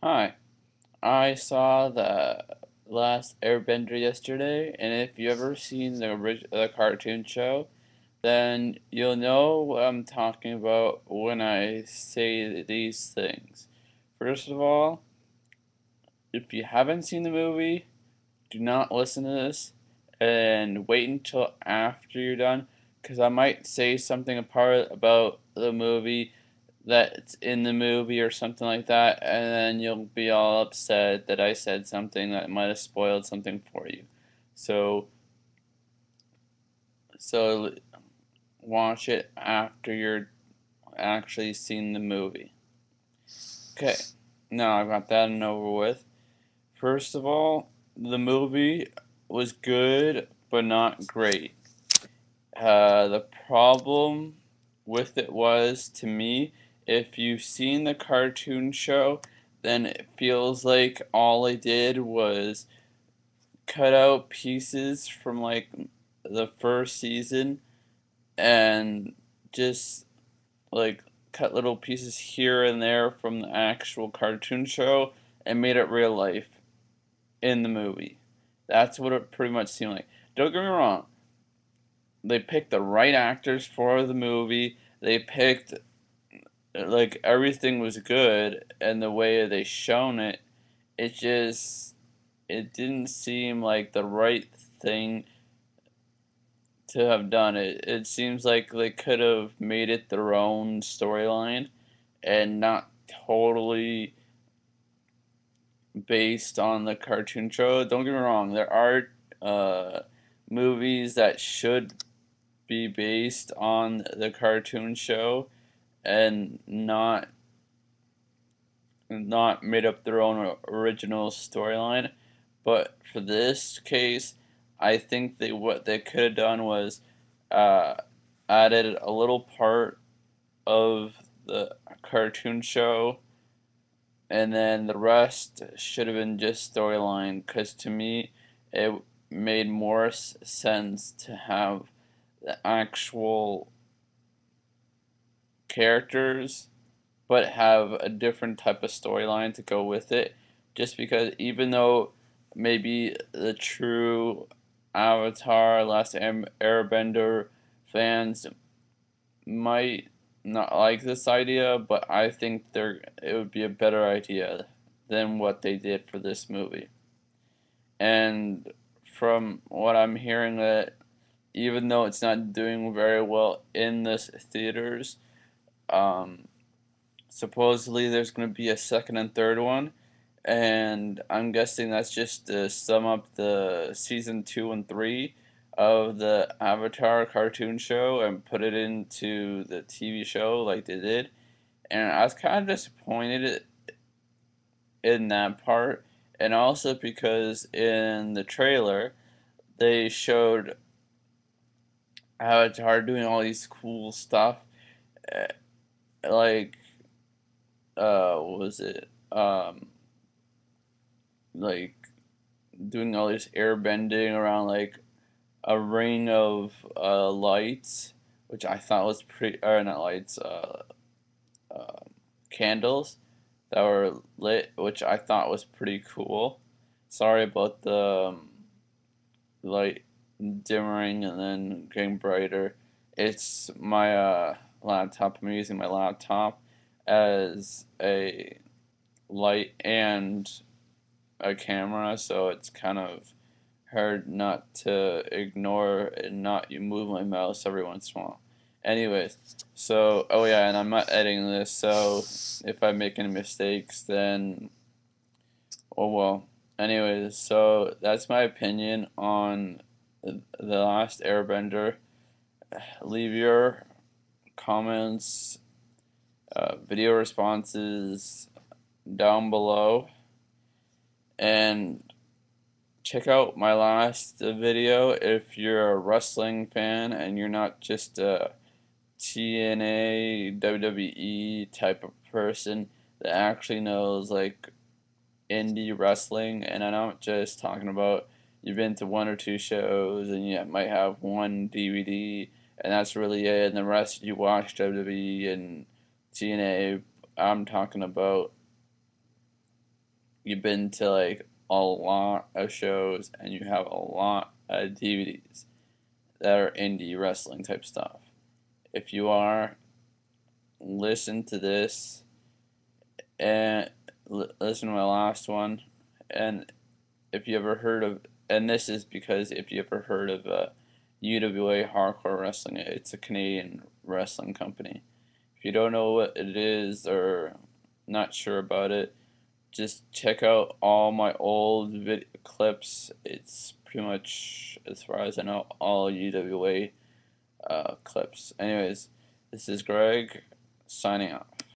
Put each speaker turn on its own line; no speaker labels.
Hi, I saw the Last Airbender yesterday, and if you ever seen the cartoon show, then you'll know what I'm talking about when I say these things. First of all, if you haven't seen the movie, do not listen to this and wait until after you're done, because I might say something apart about the movie that's in the movie or something like that, and then you'll be all upset that I said something that might have spoiled something for you. So, so watch it after you're actually seen the movie. Okay, now I've got that and over with. First of all, the movie was good but not great. The problem with it was, to me, if you've seen the cartoon show, then it feels like all they did was cut out pieces from like the first season and just like cut little pieces here and there from the actual cartoon show and made it real life in the movie. That's what it pretty much seemed like. Don't get me wrong, they picked the right actors for the movie. They picked like everything was good, and the way they shown it, it just it didn't seem like the right thing to have done. It seems like they could have made it their own storyline and not totally based on the cartoon show. Don't get me wrong, there are movies that should be based on the cartoon show and not made up their own original storyline. But for this case, I think what they could have done was uh, added a little part of the cartoon show, and then the rest should have been just storyline. Because to me, it made more sense to have the actual characters but have a different type of storyline to go with it. Just because even though maybe the true Avatar, Last Airbender fans might not like this idea, but I think it would be a better idea than what they did for this movie. And from what I'm hearing, that even though it's not doing very well in the theaters, um, supposedly there's going to be a second and third one, and I'm guessing that's just to sum up the season 2 and 3 of the Avatar cartoon show and put it into the TV show like they did. And I was kind of disappointed in that part, and also because in the trailer they showed Avatar doing all these cool stuff, eh, like what was it? Like doing all this air bending around like a ring of lights, which I thought was pretty, or not lights, uh, candles that were lit, which I thought was pretty cool. Sorry about the light dimmering and then getting brighter. It's my laptop. I'm using my laptop as a light and a camera, so it's kind of hard not to ignore and not you move my mouse every once in a while. Anyways, so oh yeah, and I'm not editing this, so if I make any mistakes, then oh well. Anyways, so that's my opinion on the Last Airbender. Leave your comments, video responses down below, and check out my last video if you're a wrestling fan and you're not just a TNA, WWE type of person that actually knows like indie wrestling. And I'm not just talking about you've been to one or two shows and you might have one DVD and that's really it, and the rest you watch WWE and TNA. I'm talking about you've been to like a lot of shows and you have a lot of DVDs that are indie wrestling type stuff. If you are, listen to this and listen to my last one. And if you ever heard of, and this is because if you ever heard of UWA Hardcore Wrestling, it's a Canadian wrestling company. If you don't know what it is or not sure about it, just check out all my old clips. It's pretty much, as far as I know, all UWA clips. Anyways, this is Greg signing out.